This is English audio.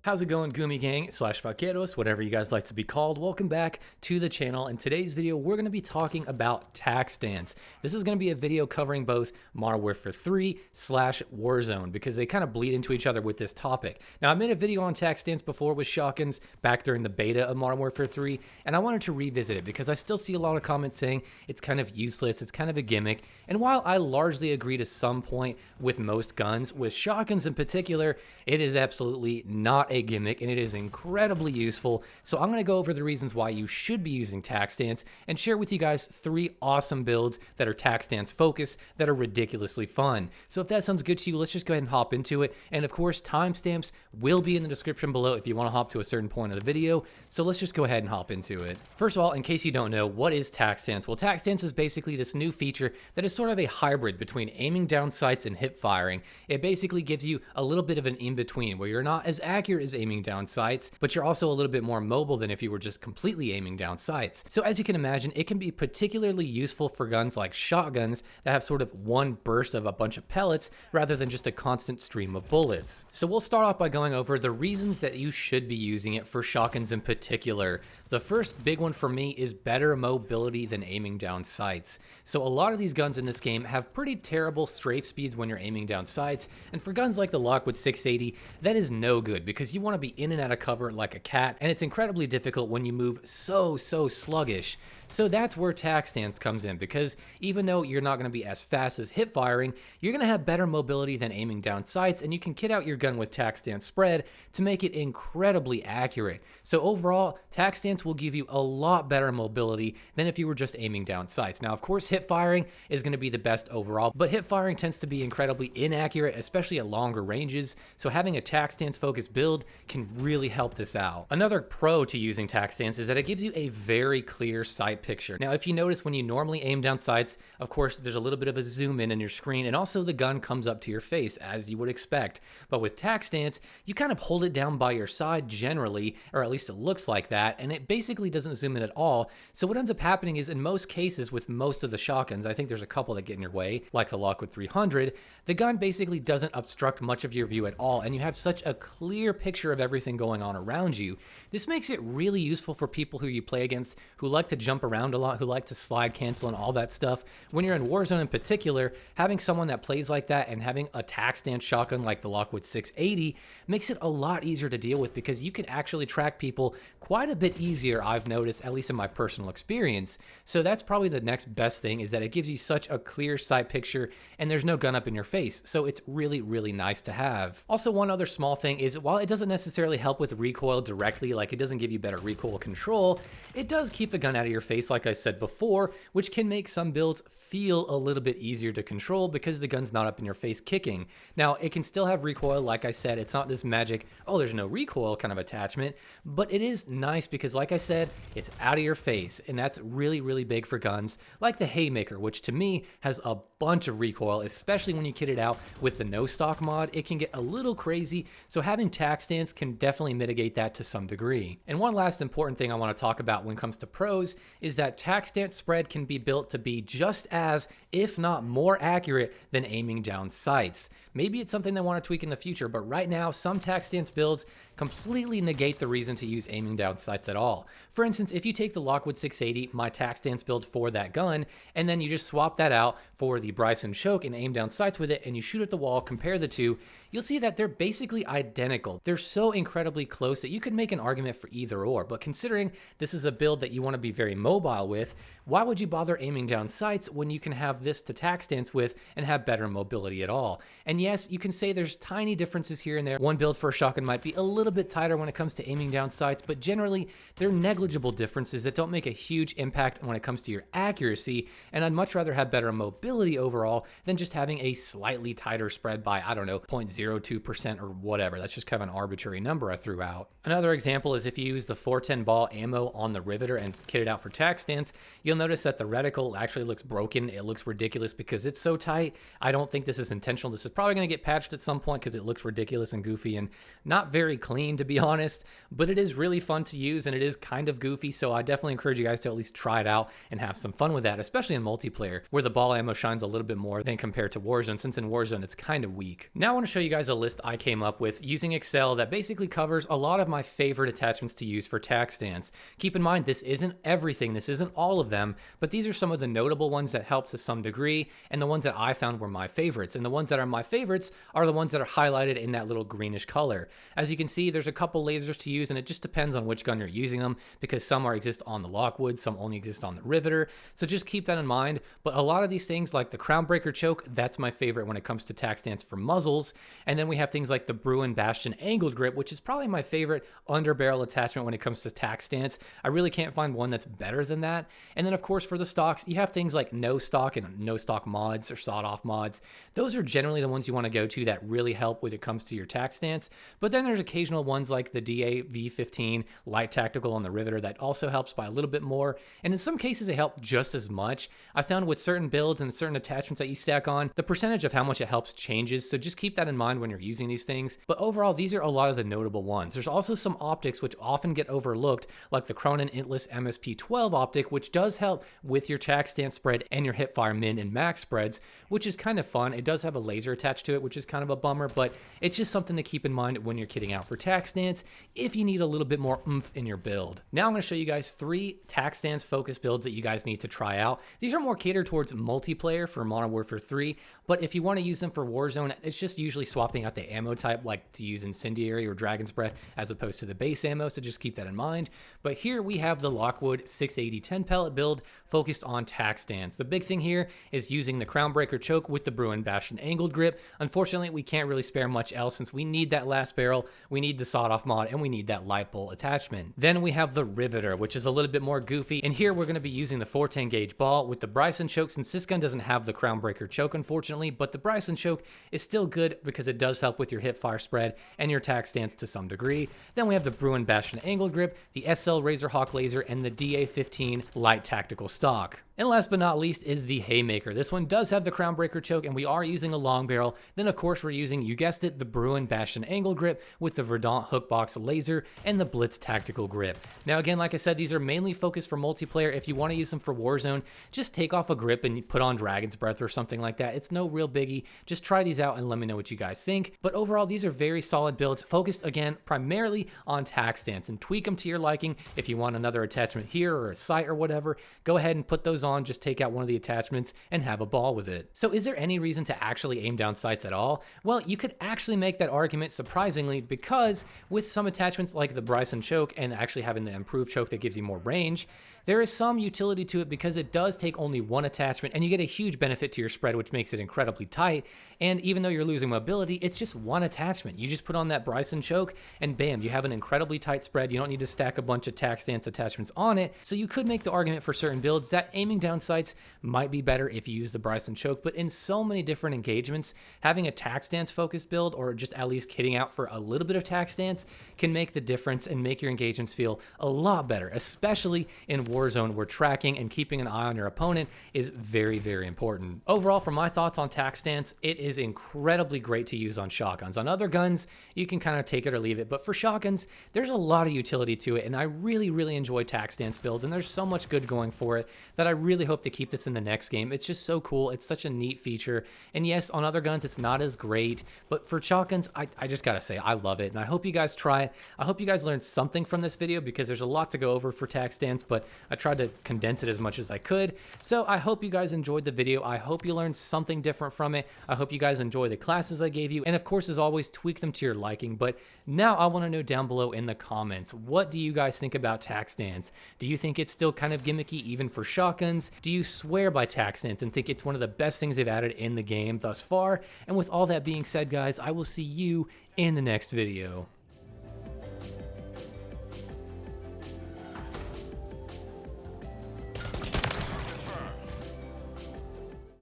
How's it going, Gumi Gang / Vaqueros, whatever you guys like to be called? Welcome back to the channel. In today's video, we're going to be talking about Tac Stance. This is going to be a video covering both Modern Warfare 3 / Warzone because they kind of bleed into each other with this topic. Now, I made a video on Tac Stance before with shotguns back during the beta of Modern Warfare 3, and I wanted to revisit it because I still see a lot of comments saying it's kind of useless, it's kind of a gimmick, and while I largely agree to some point with most guns, with shotguns in particular, it is absolutely not a gimmick, and it is incredibly useful. So I'm going to go over the reasons why you should be using Tac Stance and share with you guys 3 awesome builds that are Tac Stance focused that are ridiculously fun. So if that sounds good to you, let's just go ahead and hop into it. And of course, timestamps will be in the description below if you want to hop to a certain point of the video. So let's just go ahead and hop into it. First of all, in case you don't know, what is Tac Stance? Well, Tac Stance is basically this new feature that is sort of a hybrid between aiming down sights and hip firing. It basically gives you a little bit of an in-between where you're not as accurate as aiming down sights, but you're also a little bit more mobile than if you were just completely aiming down sights. So as you can imagine, it can be particularly useful for guns like shotguns that have sort of one burst of a bunch of pellets rather than just a constant stream of bullets. So we'll start off by going over the reasons that you should be using it for shotguns in particular. The first big one for me is better mobility than aiming down sights. So a lot of these guns in this game have pretty terrible strafe speeds when you're aiming down sights, and for guns like the Lockwood 680, that is no good because you want to be in and out of cover like a cat, and it's incredibly difficult when you move so sluggish. So that's where Tac Stance comes in, because even though you're not going to be as fast as hip firing, you're going to have better mobility than aiming down sights, and you can kit out your gun with Tac Stance spread to make it incredibly accurate. So overall, Tac Stance will give you a lot better mobility than if you were just aiming down sights. Now, of course, hip firing is going to be the best overall, but hip firing tends to be incredibly inaccurate, especially at longer ranges, so having a Tac Stance focused build can really help this out. Another pro to using Tac Stance is that it gives you a very clear sight picture. Now, if you notice when you normally aim down sights, of course, there's a little bit of a zoom in your screen, and also the gun comes up to your face as you would expect. But with Tac Stance, you kind of hold it down by your side generally, or at least it looks like that, and it basically doesn't zoom in at all. So what ends up happening is in most cases with most of the shotguns, I think there's a couple that get in your way, like the Lockwood 300, the gun basically doesn't obstruct much of your view at all, and you have such a clear picture of everything going on around you. This makes it really useful for people who you play against who like to jump around a lot, who like to slide cancel and all that stuff. When you're in Warzone in particular, having someone that plays like that and having a Tac Stance shotgun like the Lockwood 680 makes it a lot easier to deal with because you can actually track people quite a bit easier, I've noticed, at least in my personal experience. So that's probably the next best thing, is that it gives you such a clear sight picture and there's no gun up in your face. So it's really nice to have. Also, one other small thing is while it doesn't necessarily help with recoil directly, like it doesn't give you better recoil control, it does keep the gun out of your face, like I said before, which can make some builds feel a little bit easier to control because the gun's not up in your face kicking. Now, it can still have recoil, like I said, it's not this magic, oh, there's no recoil kind of attachment, but it is nice because, like I said, it's out of your face, and that's really big for guns like the Haymaker, which to me has a bunch of recoil, especially when you kit it out with the no stock mod. It can get a little crazy, so having Tac Stance can definitely mitigate that to some degree. And one last important thing I want to talk about when it comes to pros is that Tac Stance spread can be built to be just as, if not more accurate than aiming down sights. Maybe it's something they want to tweak in the future, but right now some Tac Stance builds completely negate the reason to use aiming down sights at all. For instance, if you take the Lockwood 680, my Tac Stance build for that gun, and then you just swap that out for the Bryson choke and aim down sights with it, and you shoot at the wall, compare the two, you'll see that they're basically identical. They're so incredibly close that you could make an argument for either or, but considering this is a build that you want to be very mobile with, why would you bother aiming down sights when you can have this to Tac Stance with and have better mobility at all? And yes, you can say there's tiny differences here and there. One build for a shotgun might be a little bit tighter when it comes to aiming down sights, but generally they're negligible differences that don't make a huge impact when it comes to your accuracy, and I'd much rather have better mobility utility overall than just having a slightly tighter spread by, I don't know, 0.02% or whatever. That's just kind of an arbitrary number I threw out. Another example is if you use the 410 ball ammo on the Riveter and kit it out for tac stance, you'll notice that the reticle actually looks broken. It looks ridiculous because it's so tight. I don't think this is intentional. This is probably going to get patched at some point because it looks ridiculous and goofy and not very clean, to be honest, but it is really fun to use and it is kind of goofy. So I definitely encourage you guys to at least try it out and have some fun with that, especially in multiplayer where the ball ammo shines a little bit more than compared to Warzone, since in Warzone it's kind of weak. Now I want to show you guys a list I came up with using Excel that basically covers a lot of my favorite attachments to use for tac stance. Keep in mind, this isn't everything, this isn't all of them, but these are some of the notable ones that help to some degree and the ones that I found were my favorites. And the ones that are my favorites are the ones that are highlighted in that little greenish color. As you can see, there's a couple lasers to use and it just depends on which gun you're using them, because some exist on the Lockwood, some only exist on the Riveter. So just keep that in mind. But a lot of these things like the Crown Breaker Choke, that's my favorite when it comes to tac stance for muzzles. And then we have things like the Bruin Bastion Angled Grip, which is probably my favorite underbarrel attachment when it comes to tac stance. I really can't find one that's better than that. And then of course for the stocks, you have things like no stock and no stock mods or sawed off mods. Those are generally the ones you want to go to that really help when it comes to your tac stance. But then there's occasional ones like the DA V15 Light Tactical on the Riveter that also helps by a little bit more. And in some cases, they help just as much. I found with certain builds and certain attachments that you stack on, the percentage of how much it helps changes. So just keep that in mind when you're using these things. But overall, these are a lot of the notable ones. There's also some optics which often get overlooked, like the Cronin Intless MSP12 optic, which does help with your tac stance spread and your hipfire min and max spreads, which is kind of fun. It does have a laser attached to it, which is kind of a bummer, but it's just something to keep in mind when you're kitting out for tac stance if you need a little bit more oomph in your build. Now I'm going to show you guys 3 tac stance focus builds that you guys need to try out. These are more catered towards multiplayer for Modern Warfare 3, but if you want to use them for Warzone, it's just usually swapping out the ammo type, like to use Incendiary or Dragon's Breath as opposed to the base ammo, so just keep that in mind. But here we have the Lockwood 680 pellet build focused on tac stance. The big thing here is using the Crown Breaker Choke with the Bruin Bastion Angled Grip. Unfortunately, we can't really spare much else since we need that last barrel, we need the sawed off mod, and we need that light bolt attachment. Then we have the Riveter, which is a little bit more goofy, and here we're going to be using the 410 gauge ball with the Bryson Choke, since this gun doesn't have the Crown Breaker Choke unfortunately, but the Bryson Choke is still good because it does help with your hip fire spread and your tac stance to some degree. Then we have the Bruin Bastion Angled Grip, the SL Razorhawk Laser, and the DA15 Light Tactical Stock. And last but not least is the Haymaker. This one does have the Crown Breaker Choke, and we are using a long barrel. Then of course we're using, you guessed it, the Bruin Bastion Angle Grip with the Verdant Hookbox Laser and the Blitz Tactical Grip. Now again, like I said, these are mainly focused for multiplayer. If you want to use them for Warzone, just take off a grip and put on Dragon's Breath or something like that. It's no real biggie. Just try these out and let me know what you guys think. But overall, these are very solid builds, focused again primarily on tac stance, and tweak them to your liking. If you want another attachment here or a sight or whatever, go ahead and put those on. Just take out one of the attachments and have a ball with it. So is there any reason to actually aim down sights at all? Well, you could actually make that argument surprisingly, because with some attachments like the Bryson Choke and actually having the improved choke that gives you more range, there is some utility to it because it does take only one attachment and you get a huge benefit to your spread, which makes it incredibly tight. And even though you're losing mobility, it's just one attachment. You just put on that Bryson Choke and bam, you have an incredibly tight spread. You don't need to stack a bunch of tac stance attachments on it. So you could make the argument for certain builds that aiming down sights might be better if you use the Bryson Choke, but in so many different engagements, having a tac stance focused build or just at least kitting out for a little bit of tac stance can make the difference and make your engagements feel a lot better, especially in Warzone, where tracking and keeping an eye on your opponent is very, very important. Overall, for my thoughts on tac stance, it is incredibly great to use on shotguns. On other guns, you can kind of take it or leave it, but for shotguns, there's a lot of utility to it, and I really, really enjoy tac stance builds, and there's so much good going for it that I really hope to keep this in the next game. It's just so cool. It's such a neat feature, and yes, on other guns, it's not as great, but for shotguns, I just gotta say, I love it, and I hope you guys try it. I hope you guys learned something from this video because there's a lot to go over for tac stance, but I tried to condense it as much as I could. So I hope you guys enjoyed the video. I hope you learned something different from it. I hope you guys enjoy the classes I gave you. And of course, as always, tweak them to your liking. But now I want to know down below in the comments, what do you guys think about tac stance? Do you think it's still kind of gimmicky even for shotguns? Do you swear by tac stance and think it's one of the best things they've added in the game thus far? And with all that being said, guys, I will see you in the next video.